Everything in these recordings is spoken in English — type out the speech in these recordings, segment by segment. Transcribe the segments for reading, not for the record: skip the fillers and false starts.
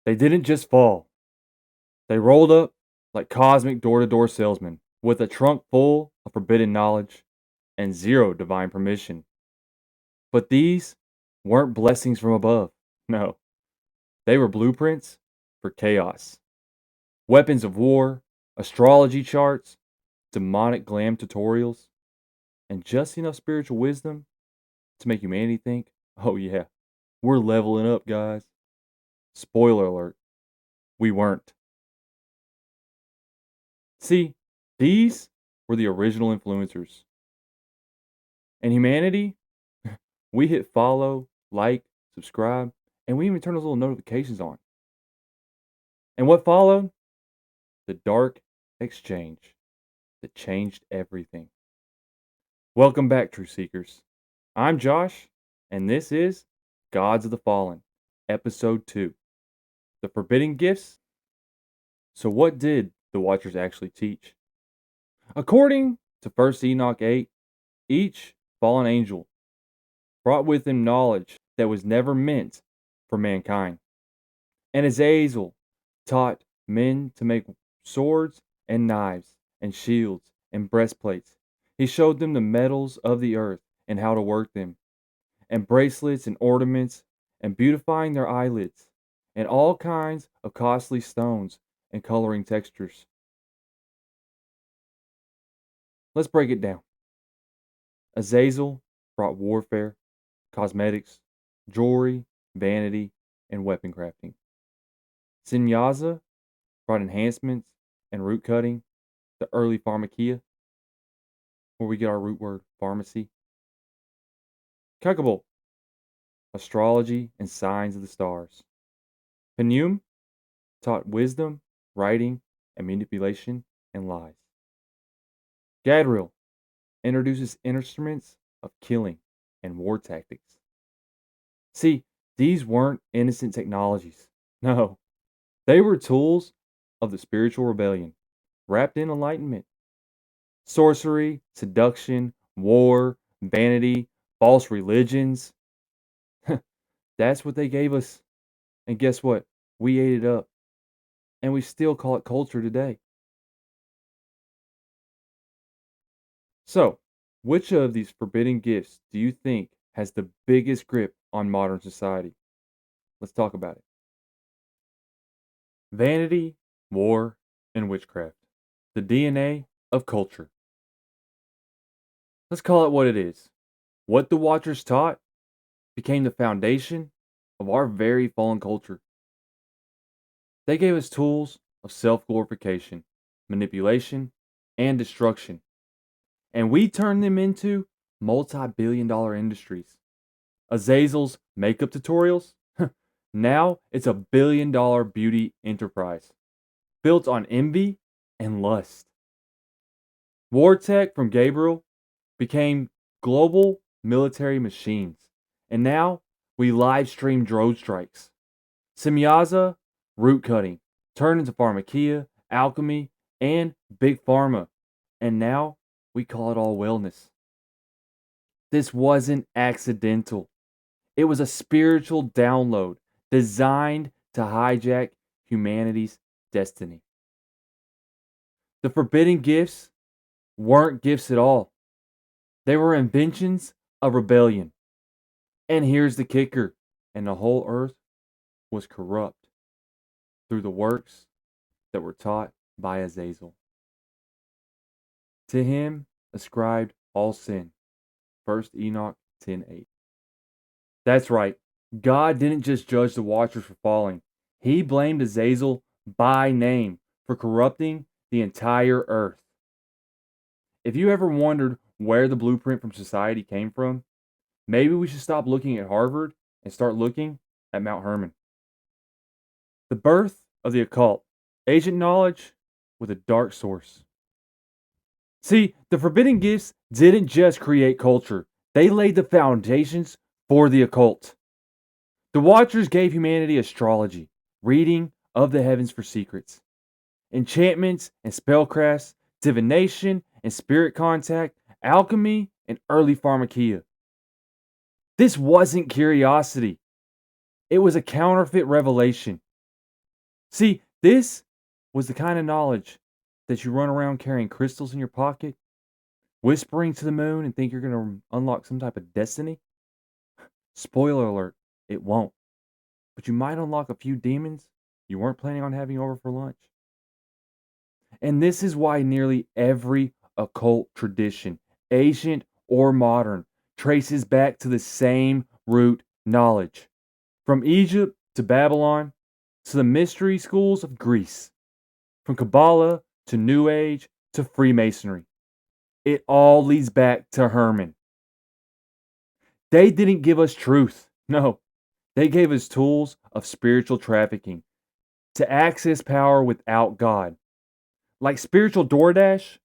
They didn't just fall. They rolled up like cosmic door-to-door salesmen with a trunk full of forbidden knowledge and zero divine permission. But these weren't blessings from above. No, they were blueprints for chaos. Weapons of war, astrology charts, demonic glam tutorials, and just enough spiritual wisdom to make humanity think, oh yeah, we're leveling up, guys. Spoiler alert, we weren't. See, these were the original influencers. And humanity, we hit follow, like, subscribe, and we even turn those little notifications on. And what followed? The dark exchange that changed everything. Welcome back, True Seekers. I'm Josh, and this is Gods of the Fallen, Episode 2. The Forbidden Gifts. So what did the Watchers actually teach? According to 1 Enoch 8, each fallen angel brought with him knowledge that was never meant for mankind. And Azazel taught men to make swords and knives and shields and breastplates. He showed them the metals of the earth and how to work them, and bracelets and ornaments, and beautifying their eyelids, and all kinds of costly stones and coloring textures. Let's break it down. Azazel brought warfare, cosmetics, jewelry, vanity, and weapon crafting. Sinyaza brought enhancements and root cutting, the early pharmakia, where we get our root word pharmacy. Kakabol, astrology and signs of the stars. Penum taught wisdom, writing, and manipulation and lies. Gadriel introduces instruments of killing and war tactics. See, these weren't innocent technologies. No, they were tools of the spiritual rebellion, wrapped in enlightenment. Sorcery, seduction, war, vanity, false religions. That's what they gave us. And guess what? We ate it up. And we still call it culture today. So, which of these forbidden gifts do you think has the biggest grip on modern society? Let's talk about it. Vanity, war, and witchcraft. The DNA of culture. Let's call it what it is. What the Watchers taught became the foundation of our very fallen culture. They gave us tools of self glorification, manipulation, and destruction. And we turned them into multi-billion-dollar industries. Azazel's makeup tutorials? Now it's a $1 billion beauty enterprise built on envy and lust. War tech from Gabriel became global military machines. And now we live stream drone strikes. Semyaza, root cutting, turned into pharmakia, alchemy, and big pharma. And now we call it all wellness. This wasn't accidental. It was a spiritual download designed to hijack humanity's destiny. The forbidden gifts weren't gifts at all. They were inventions of rebellion. And here's the kicker, and the whole earth was corrupt through the works that were taught by Azazel. To him ascribed all sin. 1 Enoch 10:8. That's right. God didn't just judge the Watchers for falling. He blamed Azazel by name for corrupting the entire earth. If you ever wondered where the blueprint from society came from, maybe we should stop looking at Harvard and start looking at Mount Hermon. The birth of the occult, ancient knowledge with a dark source. See, the forbidden gifts didn't just create culture, they laid the foundations for the occult. The Watchers gave humanity astrology, reading of the heavens for secrets, enchantments and spellcrafts, divination and spirit contact, alchemy and early pharmakia. This wasn't curiosity, it was a counterfeit revelation. See, this was the kind of knowledge that you run around carrying crystals in your pocket, whispering to the moon and think you're going to unlock some type of destiny. Spoiler alert, it won't. But you might unlock a few demons you weren't planning on having over for lunch. And this is why nearly every occult tradition, ancient or modern, traces back to the same root knowledge. From Egypt to Babylon to the mystery schools of Greece, from Kabbalah to New Age to Freemasonry, it all leads back to Herman. They didn't give us truth. No, they gave us tools of spiritual trafficking to access power without God. Like spiritual DoorDash,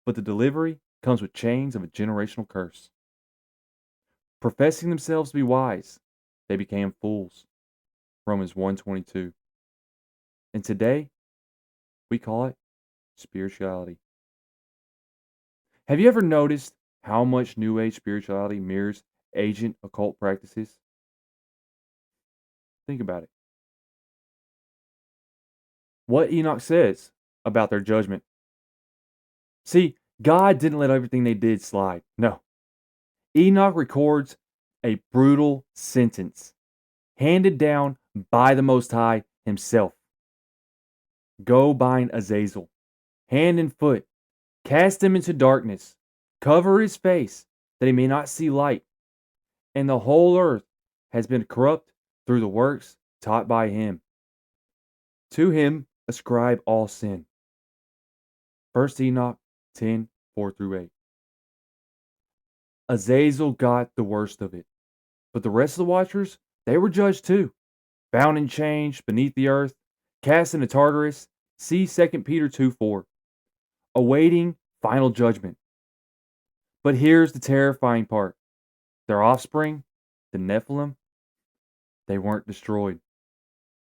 but the delivery comes with chains of a generational curse. Professing themselves to be wise, they became fools. Romans 1:22. And today, we call it spirituality. Have you ever noticed how much New Age spirituality mirrors ancient occult practices? Think about it. What Enoch says about their judgment. See, God didn't let everything they did slide. No. Enoch records a brutal sentence handed down by the Most High himself. Go bind Azazel, hand and foot, cast him into darkness, cover his face that he may not see light, and the whole earth has been corrupt through the works taught by him. To him ascribe all sin. 1 Enoch 10:4-8. Azazel got the worst of it, but the rest of the watchers, they were judged too, bound in chains beneath the earth, cast into Tartarus. See 2 Peter 2:4, awaiting final judgment. But here's the terrifying part. Their offspring, the Nephilim, they weren't destroyed.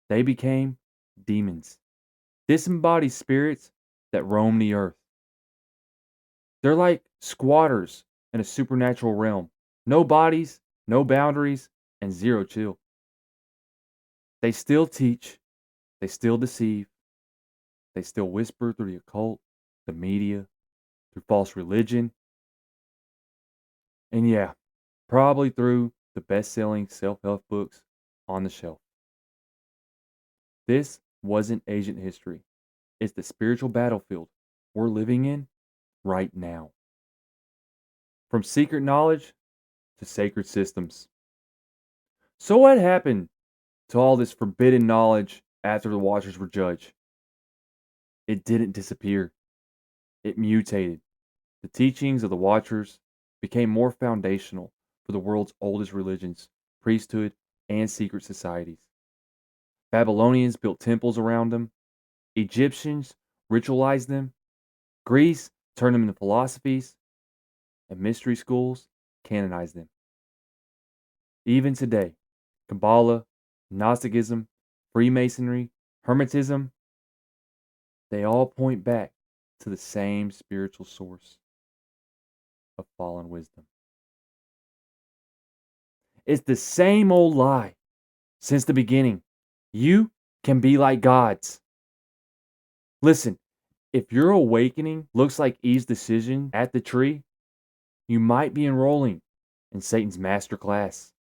They became demons, disembodied spirits that roam the earth. They're like squatters in a supernatural realm. No bodies, no boundaries, and zero chill. They still teach, they still deceive, they still whisper through the occult, the media, through false religion, and yeah, probably through the best selling self help books on the shelf. This wasn't ancient history, it's the spiritual battlefield we're living in right now. From secret knowledge to sacred systems. So, what happened to all this forbidden knowledge after the Watchers were judged? It didn't disappear, it mutated. The teachings of the Watchers became more foundational for the world's oldest religions, priesthood, and secret societies. Babylonians built temples around them, Egyptians ritualized them, Greece turned them into philosophies, and mystery schools canonized them. Even today, Kabbalah, Gnosticism, Freemasonry, Hermetism, they all point back to the same spiritual source of fallen wisdom. It's the same old lie since the beginning. You can be like gods. Listen, if your awakening looks like Eve's decision at the tree, you might be enrolling in Satan's master class.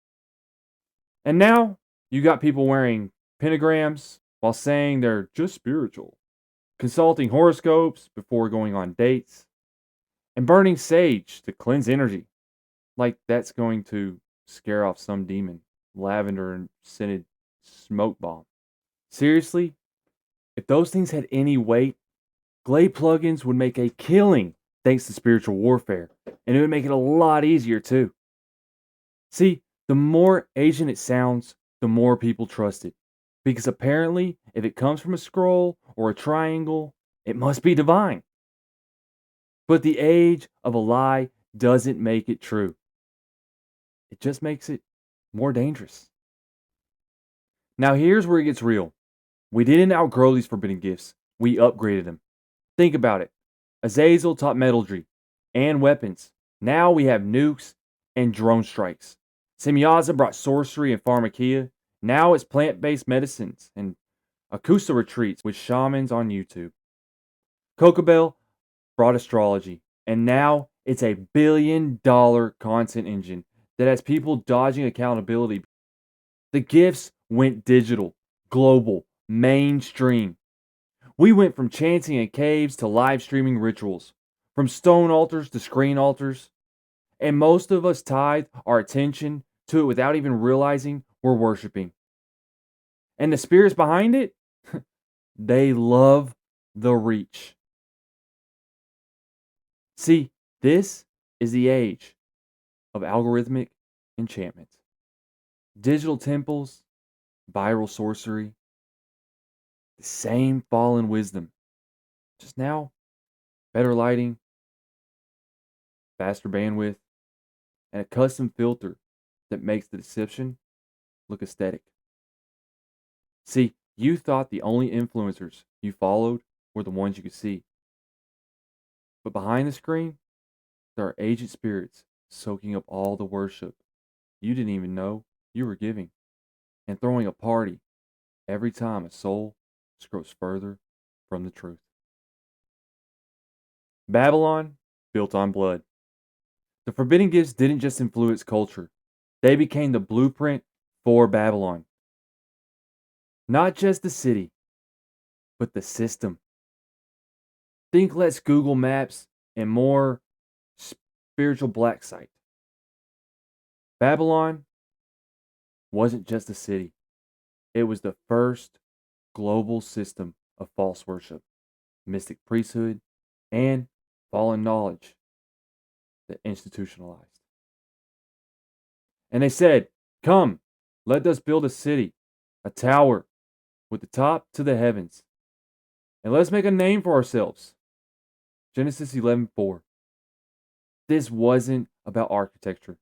And now you got people wearing pentagrams while saying they're just spiritual, consulting horoscopes before going on dates, and burning sage to cleanse energy. Like that's going to scare off some demon, lavender and scented smoke bomb. Seriously, if those things had any weight, Glade plugins would make a killing thanks to spiritual warfare, and it would make it a lot easier too. See, the more Asian it sounds, the more people trust it. Because apparently, if it comes from a scroll or a triangle, it must be divine. But the age of a lie doesn't make it true. It just makes it more dangerous. Now, here's where it gets real. We didn't outgrow these forbidden gifts, we upgraded them. Think about it. Azazel taught metallurgy and weapons. Now we have nukes and drone strikes. Semyaza brought sorcery and pharmakia. Now it's plant-based medicines and Akusa retreats with shamans on YouTube. Cocobell brought astrology, and now it's a $1 billion content engine that has people dodging accountability. The gifts went digital, global, mainstream. We went from chanting in caves to live streaming rituals, from stone altars to screen altars, and most of us tithe our attention to it without even realizing we're worshiping. And the spirits behind it, they love the reach. See, this is the age of algorithmic enchantment. Digital temples, viral sorcery, the same fallen wisdom. Just now, better lighting, faster bandwidth, and a custom filter that makes the deception look aesthetic. See, you thought the only influencers you followed were the ones you could see. But behind the screen, there are aged spirits soaking up all the worship you didn't even know you were giving and throwing a party every time a soul scrolls further from the truth. Babylon built on blood. The forbidden gifts didn't just influence culture, they became the blueprint for Babylon. Not just the city, but the system. Think less Google Maps and more spiritual black site. Babylon wasn't just a city, it was the first global system of false worship, mystic priesthood, and fallen knowledge that institutionalized. And they said, "Come, let us build a city, a tower with the top to the heavens, and let's make a name for ourselves." Genesis 11:4. This wasn't about architecture.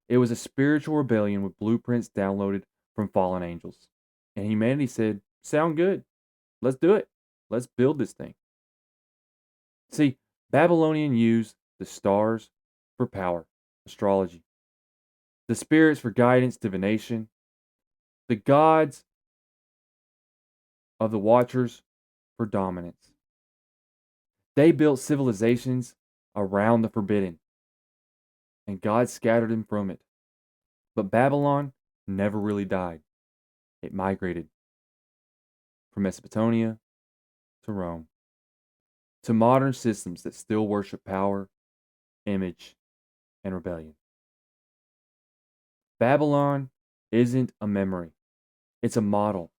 It was a spiritual rebellion with blueprints downloaded from fallen angels. And humanity said, "Sound good. Let's do it. Let's build this thing." See, Babylonian used the stars for power, astrology, the spirits for guidance, divination, the gods of the watchers for dominance. They built civilizations around the forbidden, and God scattered them from it. But Babylon never really died. It migrated from Mesopotamia to Rome to modern systems that still worship power, image, and rebellion. Babylon isn't a memory, it's a model.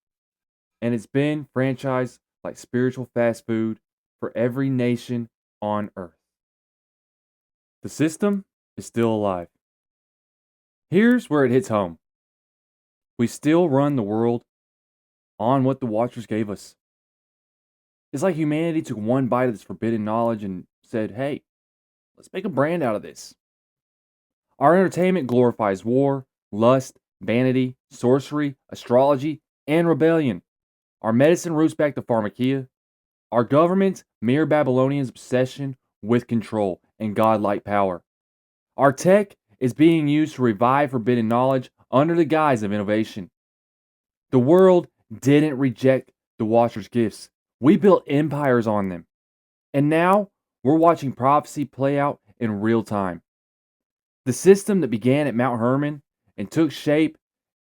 And it's been franchised like spiritual fast food for every nation on earth. The system is still alive. Here's where it hits home. We still run the world on what the Watchers gave us. It's like humanity took one bite of this forbidden knowledge and said, "Hey, let's make a brand out of this." Our entertainment glorifies war, lust, vanity, sorcery, astrology, and rebellion. Our medicine roots back to pharmakia. Our government mere Babylonians' obsession with control and godlike power. Our tech is being used to revive forbidden knowledge under the guise of innovation. The world didn't reject the Watcher's gifts. We built empires on them. And now we're watching prophecy play out in real time. The system that began at Mount Hermon and took shape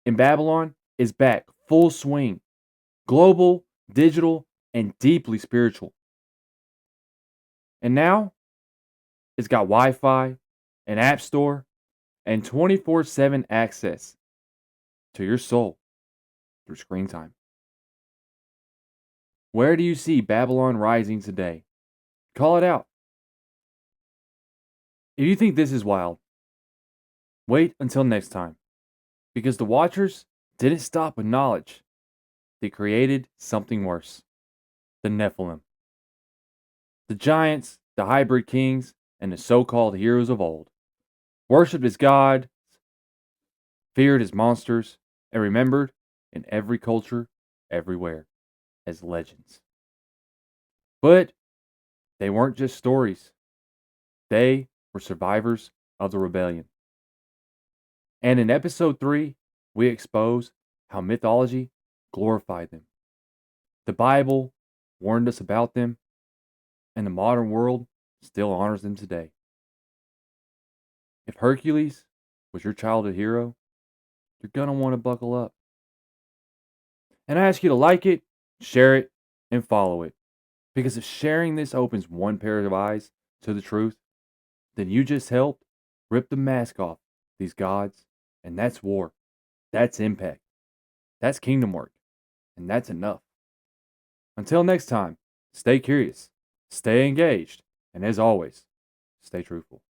in Babylon is back, full swing. Global, digital, and deeply spiritual. And now it's got Wi Fi, an app store, and 24/7 access to your soul through screen time. Where do you see Babylon rising today? Call it out. If you think this is wild, wait until next time, because the Watchers didn't stop with knowledge. They created something worse: the Nephilim. The giants, the hybrid kings, and the so called heroes of old. Worshipped as gods, feared as monsters, and remembered in every culture, everywhere, as legends. But they weren't just stories, they were survivors of the rebellion. And in episode 3, we expose how mythology glorified them. The Bible warned us about them, and the modern world still honors them today. If Hercules was your childhood hero, you're going to want to buckle up. And I ask you to like it, share it, and follow it. Because if sharing this opens one pair of eyes to the truth, then you just helped rip the mask off these gods. And that's war. That's impact. That's kingdom work. And that's enough. Until next time, stay curious, stay engaged, and as always, stay truthful.